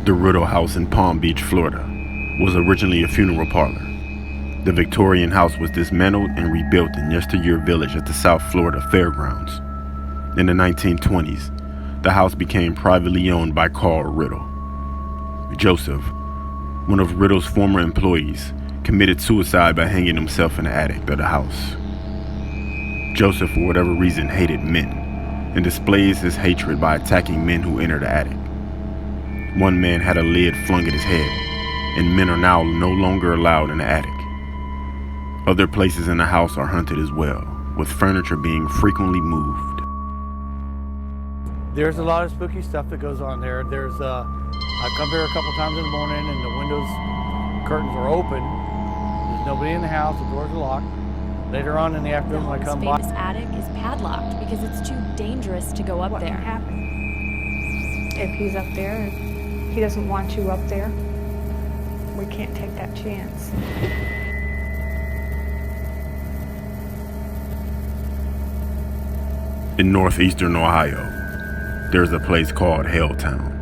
The Riddle House in Palm Beach, Florida, was originally a funeral parlor. The Victorian house was dismantled and rebuilt in Yesteryear Village at the South Florida Fairgrounds. In the 1920s, the house became privately owned by Carl Riddle. Joseph, one of Riddle's former employees, committed suicide by hanging himself in the attic of the house. Joseph, for whatever reason, hated men and displays his hatred by attacking men who enter the attic. One man had a lid flung at his head, and men are now no longer allowed in the attic. Other places in the house are haunted as well, with furniture being frequently moved. There's a lot of spooky stuff that goes on there. I come here a couple times in the morning and the windows, curtains are open. There's nobody in the house, the doors are locked. Later on in the afternoon when I come by. The famous attic is padlocked because it's too dangerous to go up What there. can happen? If he's up there and he doesn't want you up there, we can't take that chance. In northeastern Ohio, there's a place called Helltown.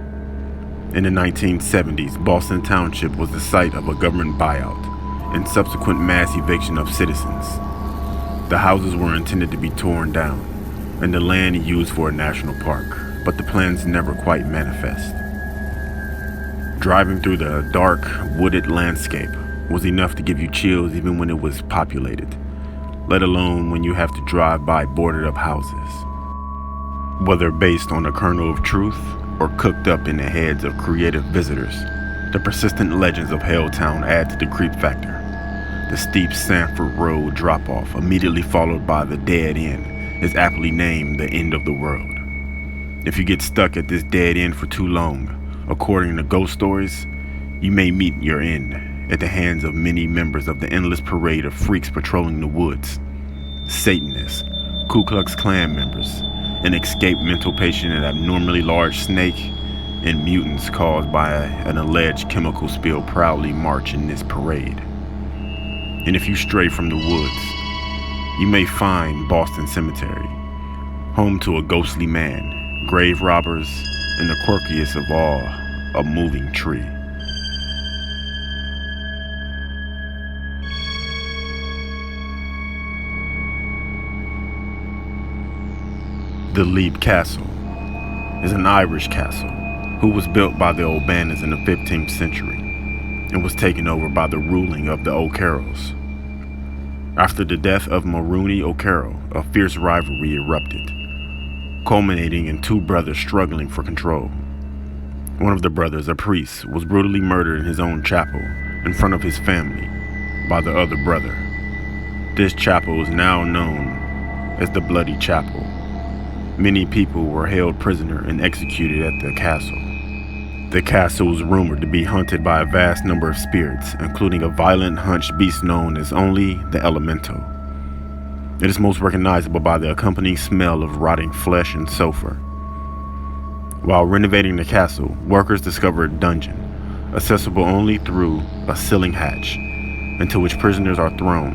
In the 1970s, Boston Township was the site of a government buyout and subsequent mass eviction of citizens. The houses were intended to be torn down and the land used for a national park, but the plans never quite manifest. Driving through the dark, wooded landscape was enough to give you chills even when it was populated, let alone when you have to drive by boarded up houses. Whether based on a kernel of truth or cooked up in the heads of creative visitors, the persistent legends of Helltown add to the creep factor. The steep Sanford Road drop-off, immediately followed by the dead end, is aptly named the end of the world. If you get stuck at this dead end for too long, according to ghost stories, you may meet your end at the hands of many members of the endless parade of freaks patrolling the woods. Satanists, Ku Klux Klan members, an escaped mental patient, an abnormally large snake, and mutants caused by an alleged chemical spill proudly march in this parade. And if you stray from the woods, you may find Boston Cemetery, home to a ghostly man, grave robbers, and the quirkiest of all, a moving tree. The Leap Castle is an Irish castle who was built by the O'Bannons in the 15th century and was taken over by the ruling of the O'Carrolls. After the death of Maroney O'Carroll, a fierce rivalry erupted, culminating in two brothers struggling for control. One of the brothers, a priest, was brutally murdered in his own chapel in front of his family by the other brother. This chapel is now known as the Bloody Chapel. Many people were held prisoner and executed at the castle. The castle is rumored to be haunted by a vast number of spirits, including a violent hunched beast known as only the Elemental. It is most recognizable by the accompanying smell of rotting flesh and sulfur. While renovating the castle, workers discovered a dungeon, accessible only through a ceiling hatch, into which prisoners are thrown,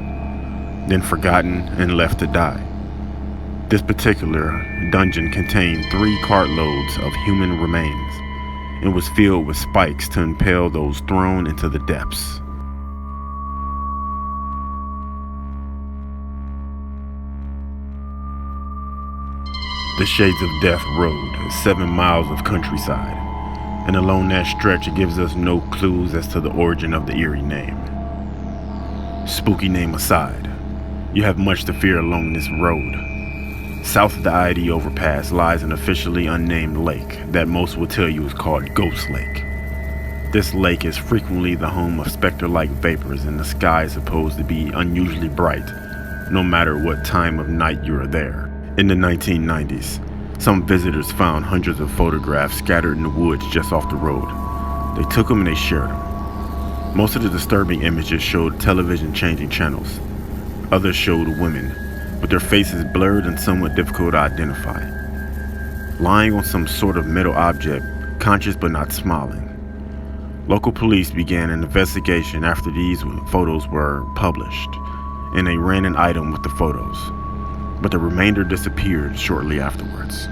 then forgotten and left to die. This particular dungeon contained 3 cartloads of human remains and was filled with spikes to impale those thrown into the depths. The Shades of Death Road is 7 miles of countryside, and along that stretch it gives us no clues as to the origin of the eerie name. Spooky name aside, you have much to fear along this road. South of the ID overpass lies an officially unnamed lake that most will tell you is called Ghost Lake. This lake is frequently the home of specter-like vapors, and the sky is supposed to be unusually bright, no matter what time of night you are there. In the 1990s, some visitors found hundreds of photographs scattered in the woods just off the road. They took them and they shared them. Most of the disturbing images showed television changing channels. Others showed women, with their faces blurred and somewhat difficult to identify, lying on some sort of metal object, conscious but not smiling. Local police began an investigation after these photos were published, and they ran an item with the photos, but the remainder disappeared shortly afterwards.